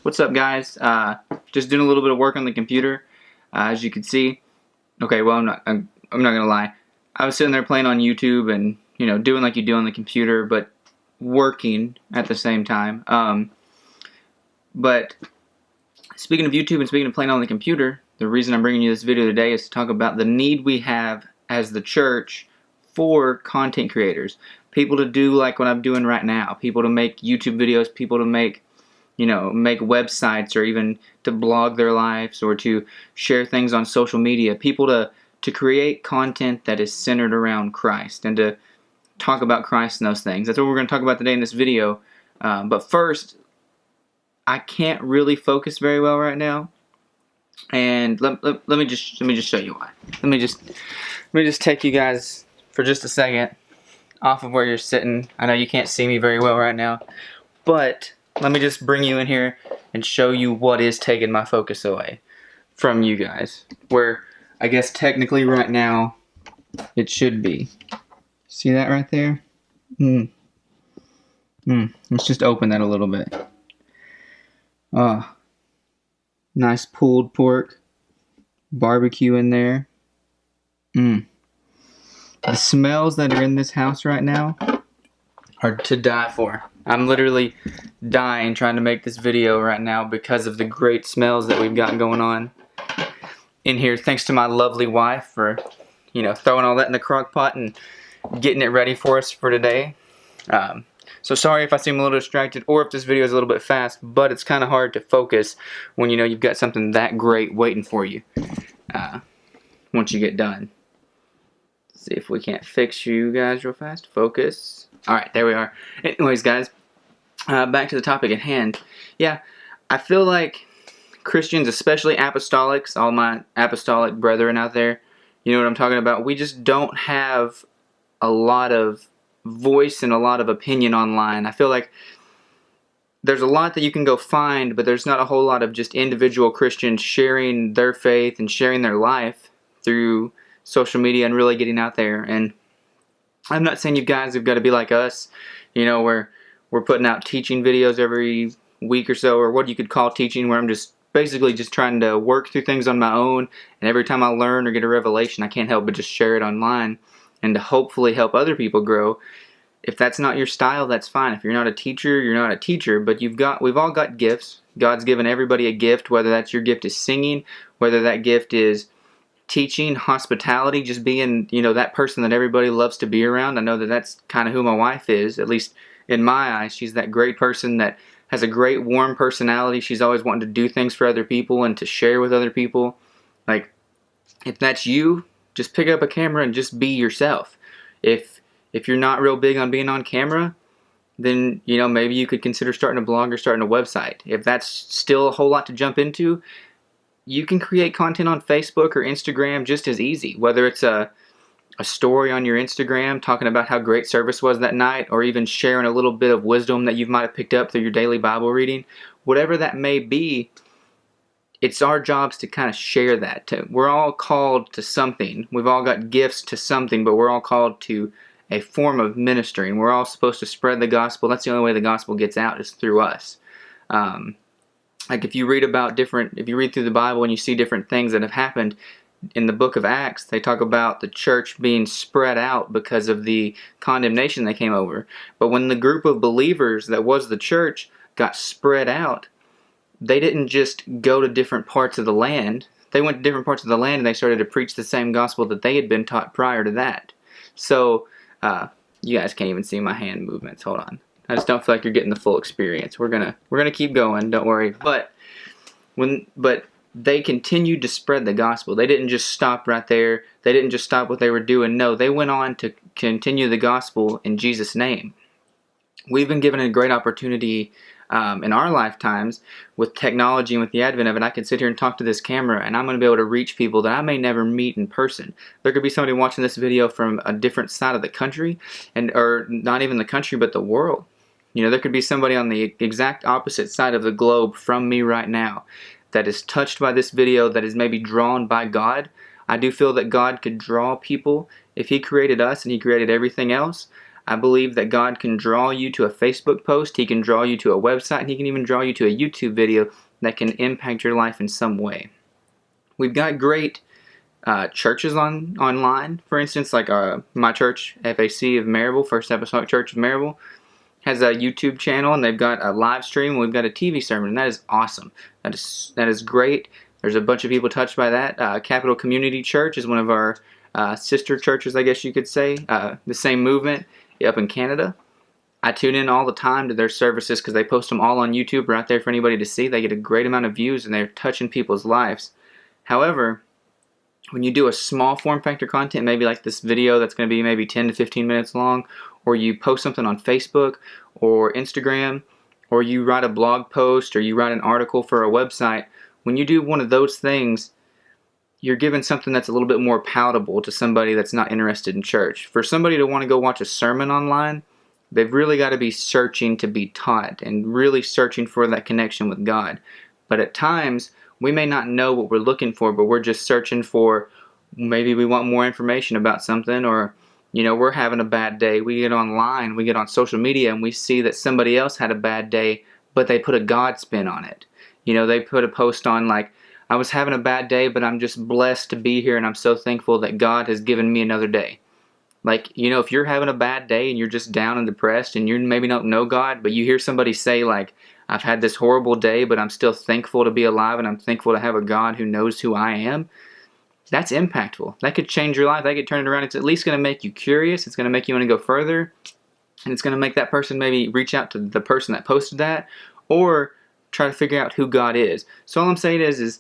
What's up, guys? Just doing a little bit of work on the computer, as you can see. Okay, well, I'm not gonna lie. I was sitting there playing on YouTube and doing like you do on the computer, but working at the same time. But speaking of YouTube and speaking of playing on the computer, the reason I'm bringing you this video today is to talk about the need we have as the church for content creators. People to do like what I'm doing right now. People to make YouTube videos. People to make websites, or even to blog their lives, or to share things on social media. People to create content that is centered around Christ and to talk about Christ and those things. That's what we're going to talk about today in this video. But first, I can't really focus very well right now, and let me just show you why. Let me just take you guys for just a second off of where you're sitting. I know you can't see me very well right now, but let me just bring you in here and show you what is taking my focus away from you guys. Where I guess technically right now it should be. See that right there? Let's just open that a little bit. Nice pulled pork. Barbecue in there. The smells that are in this house right now are to die for. I'm literally dying trying to make this video right now because of the great smells that we've got going on in here. Thanks to my lovely wife for, throwing all that in the crock pot and getting it ready for us for today. So sorry if I seem a little distracted or if this video is a little bit fast, but it's kind of hard to focus when you've got something that great waiting for you once you get done. See if we can't fix you guys real fast. Focus. Alright, there we are. Anyways, guys, back to the topic at hand. Yeah, I feel like Christians, especially apostolics, all my apostolic brethren out there, you know what I'm talking about, we just don't have a lot of voice and a lot of opinion online. I feel like there's a lot that you can go find, but there's not a whole lot of just individual Christians sharing their faith and sharing their life through social media and really getting out there. And I'm not saying you guys have got to be like us, where we're putting out teaching videos every week or so, or what you could call teaching, where I'm just basically just trying to work through things on my own, and every time I learn or get a revelation, I can't help but just share it online and to hopefully help other people grow. If that's not your style, that's fine. If you're not a teacher, you're not a teacher, but we've all got gifts. God's given everybody a gift, whether that's your gift is singing, whether that gift is teaching, hospitality, just being, that person that everybody loves to be around. I know that that's kind of who my wife is, at least in my eyes. She's that great person that has a great warm personality. She's always wanting to do things for other people and to share with other people. Like, if that's you, just pick up a camera and just be yourself. If you're not real big on being on camera, then, maybe you could consider starting a blog or starting a website. If that's still a whole lot to jump into, you can create content on Facebook or Instagram just as easy. Whether it's a story on your Instagram talking about how great service was that night, or even sharing a little bit of wisdom that you might have picked up through your daily Bible reading, whatever that may be, it's our jobs to kind of share that. We're all called to something. We've all got gifts to something, but we're all called to a form of ministry, and we're all supposed to spread the gospel. That's the only way the gospel gets out, is through us. Like if you read through the Bible and you see different things that have happened in the book of Acts, they talk about the church being spread out because of the condemnation they came over. But when the group of believers that was the church got spread out, they didn't just go to different parts of the land. They went to different parts of the land and they started to preach the same gospel that they had been taught prior to that. So, you guys can't even see my hand movements. Hold on. I just don't feel like you're getting the full experience. We're gonna keep going. Don't worry. But they continued to spread the gospel. They didn't just stop right there. They didn't just stop what they were doing. No, they went on to continue the gospel in Jesus' name. We've been given a great opportunity in our lifetimes with technology and with the advent of it. I can sit here and talk to this camera, and I'm going to be able to reach people that I may never meet in person. There could be somebody watching this video from a different side of the country, or not even the country, but the world. There could be somebody on the exact opposite side of the globe from me right now that is touched by this video, that is maybe drawn by God. I do feel that God could draw people. If He created us and He created everything else, I believe that God can draw you to a Facebook post, He can draw you to a website, and He can even draw you to a YouTube video that can impact your life in some way. We've got great churches online. For instance, like my church, FAC of Maryville, First Apostolic Church of Maryville, has a YouTube channel, and they've got a live stream, and we've got a TV sermon, and that is awesome. That is great. There's a bunch of people touched by that. Capital Community Church is one of our sister churches, I guess you could say, the same movement up in Canada. I tune in all the time to their services because they post them all on YouTube right there for anybody to see. They get a great amount of views, and they're touching people's lives. However, when you do a small form factor content, maybe like this video that's going to be maybe 10 to 15 minutes long, or you post something on Facebook or Instagram, or you write a blog post, or you write an article for a website, when you do one of those things, you're giving something that's a little bit more palatable to somebody that's not interested in church. For somebody to want to go watch a sermon online, they've really got to be searching to be taught and really searching for that connection with God. But at times, we may not know what we're looking for, but we're just searching for, maybe we want more information about something, or we're having a bad day. We get online, we get on social media, and we see that somebody else had a bad day, but they put a God spin on it. They put a post on like, I was having a bad day, but I'm just blessed to be here, and I'm so thankful that God has given me another day. Like, if you're having a bad day and you're just down and depressed and you maybe don't know God, but you hear somebody say like, I've had this horrible day, but I'm still thankful to be alive, and I'm thankful to have a God who knows who I am. That's impactful. That could change your life. That could turn it around. It's at least going to make you curious. It's going to make you want to go further. And it's going to make that person maybe reach out to the person that posted that, or try to figure out who God is. So all I'm saying is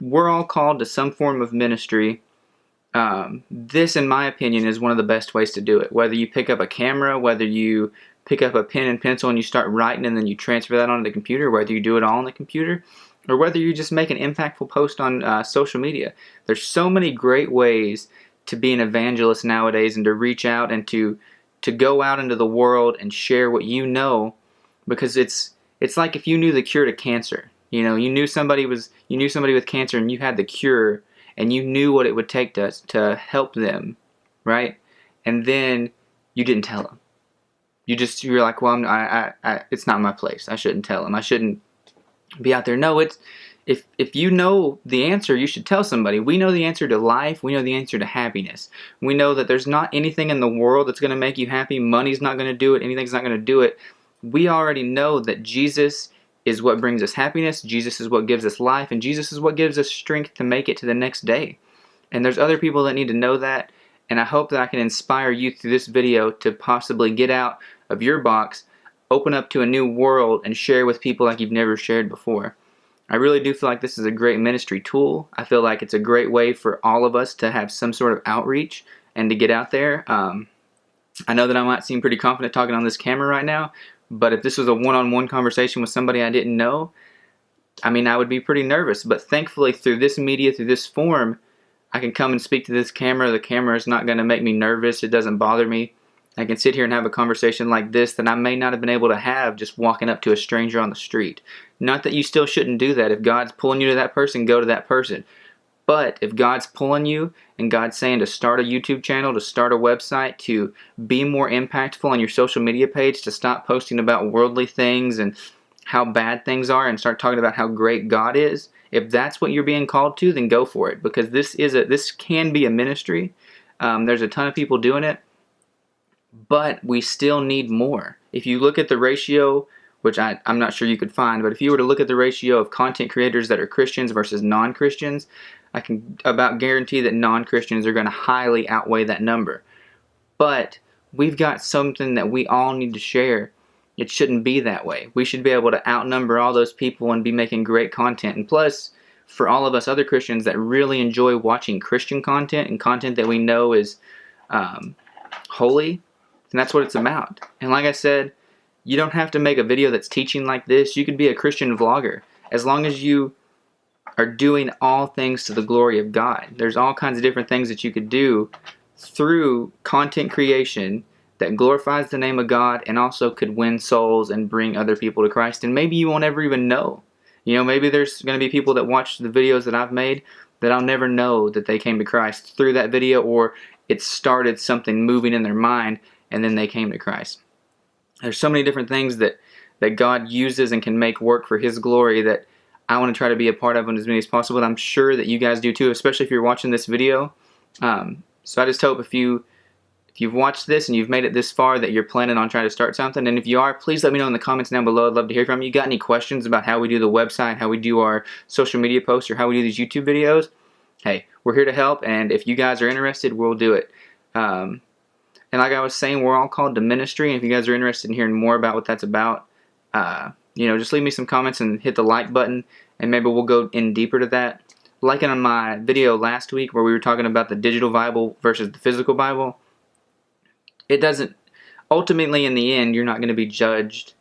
we're all called to some form of ministry. This, in my opinion, is one of the best ways to do it. Whether you pick up a camera, whether you pick up a pen and pencil and you start writing and then you transfer that onto the computer, whether you do it all on the computer, or whether you just make an impactful post on social media. There's so many great ways to be an evangelist nowadays, and to reach out and to go out into the world and share what you know, because it's like if you knew the cure to cancer. You knew somebody with cancer and you had the cure, and you knew what it would take to help them, right? And then you didn't tell them. You're like, well, it's not my place. I shouldn't tell them. I shouldn't be out there. No, if you know the answer, you should tell somebody. We know the answer to life. We know the answer to happiness. We know that there's not anything in the world that's going to make you happy. Money's not going to do it. Anything's not going to do it. We already know that Jesus is what brings us happiness. Jesus is what gives us life. And Jesus is what gives us strength to make it to the next day. And there's other people that need to know that. And I hope that I can inspire you through this video to possibly get out of your box, open up to a new world, and share with people like you've never shared before. I really do feel like this is a great ministry tool. I feel like it's a great way for all of us to have some sort of outreach and to get out there. I know that I might seem pretty confident talking on this camera right now, but if this was a one-on-one conversation with somebody I didn't know, I would be pretty nervous. But thankfully, through this media, through this form, I can come and speak to this camera. The camera is not going to make me nervous. It doesn't bother me. I can sit here and have a conversation like this that I may not have been able to have just walking up to a stranger on the street. Not that you still shouldn't do that. If God's pulling you to that person, go to that person. But if God's pulling you and God's saying to start a YouTube channel, to start a website, to be more impactful on your social media page, to stop posting about worldly things and how bad things are and start talking about how great God is, if that's what you're being called to, then go for it, because this can be a ministry. There's a ton of people doing it, but we still need more. If you look at the ratio, which I'm not sure you could find, but if you were to look at the ratio of content creators that are Christians versus non-Christians, I can about guarantee that non-Christians are going to highly outweigh that number. But we've got something that we all need to share. It shouldn't be that way. We should be able to outnumber all those people and be making great content. And plus, for all of us other Christians that really enjoy watching Christian content and content that we know is holy, and that's what it's about. And like I said, you don't have to make a video that's teaching like this. You could be a Christian vlogger. As long as you are doing all things to the glory of God. There's all kinds of different things that you could do through content creation that glorifies the name of God and also could win souls and bring other people to Christ. And maybe you won't ever even know. Maybe there's going to be people that watch the videos that I've made that I'll never know that they came to Christ through that video, or it started something moving in their mind and then they came to Christ. There's so many different things that God uses and can make work for His glory that I want to try to be a part of in as many as possible. And I'm sure that you guys do too, especially if you're watching this video. So I just hope if you've watched this and you've made it this far that you're planning on trying to start something. And if you are, please let me know in the comments down below. I'd love to hear from you. Got any questions about how we do the website, how we do our social media posts, or how we do these YouTube videos? Hey, we're here to help, and if you guys are interested, we'll do it. And like I was saying, we're all called to ministry, and if you guys are interested in hearing more about what that's about, just leave me some comments and hit the like button, and maybe we'll go in deeper to that. Like on my video last week where we were talking about the digital Bible versus the physical Bible, it doesn't, ultimately in the end, you're not going to be judged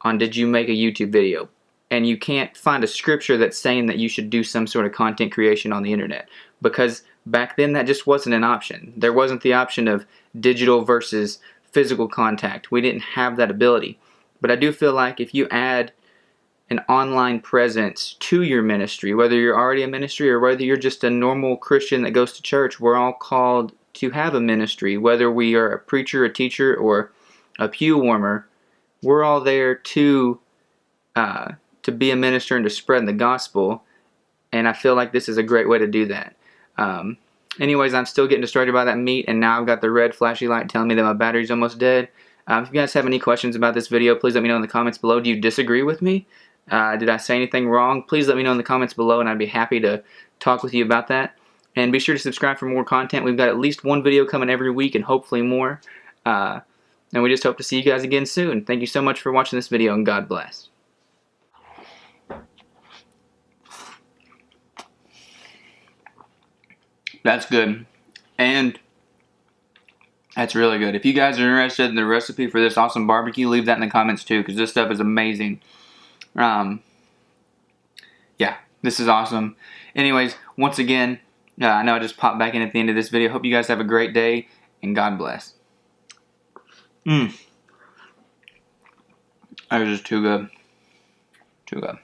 on did you make a YouTube video. And you can't find a scripture that's saying that you should do some sort of content creation on the internet. Because back then that just wasn't an option. There wasn't the option of digital versus physical contact. We didn't have that ability. But I do feel like if you add an online presence to your ministry, whether you're already a ministry or whether you're just a normal Christian that goes to church, we're all called to have a ministry. Whether we are a preacher, a teacher, or a pew warmer, we're all there to be a minister and to spread the gospel, and I feel like this is a great way to do that. Anyways, I'm still getting distracted by that meat, and now I've got the red flashy light telling me that my battery's almost dead. If you guys have any questions about this video, please let me know in the comments below. Do you disagree with me? Did I say anything wrong? Please let me know in the comments below, and I'd be happy to talk with you about that. And be sure to subscribe for more content. We've got at least one video coming every week, and hopefully more. And we just hope to see you guys again soon. Thank you so much for watching this video, and God bless. That's good. And that's really good. If you guys are interested in the recipe for this awesome barbecue, leave that in the comments too, because this stuff is amazing. Yeah, this is awesome. Anyways, once again, I know I just popped back in at the end of this video. Hope you guys have a great day, and God bless. That was just too good. Too good.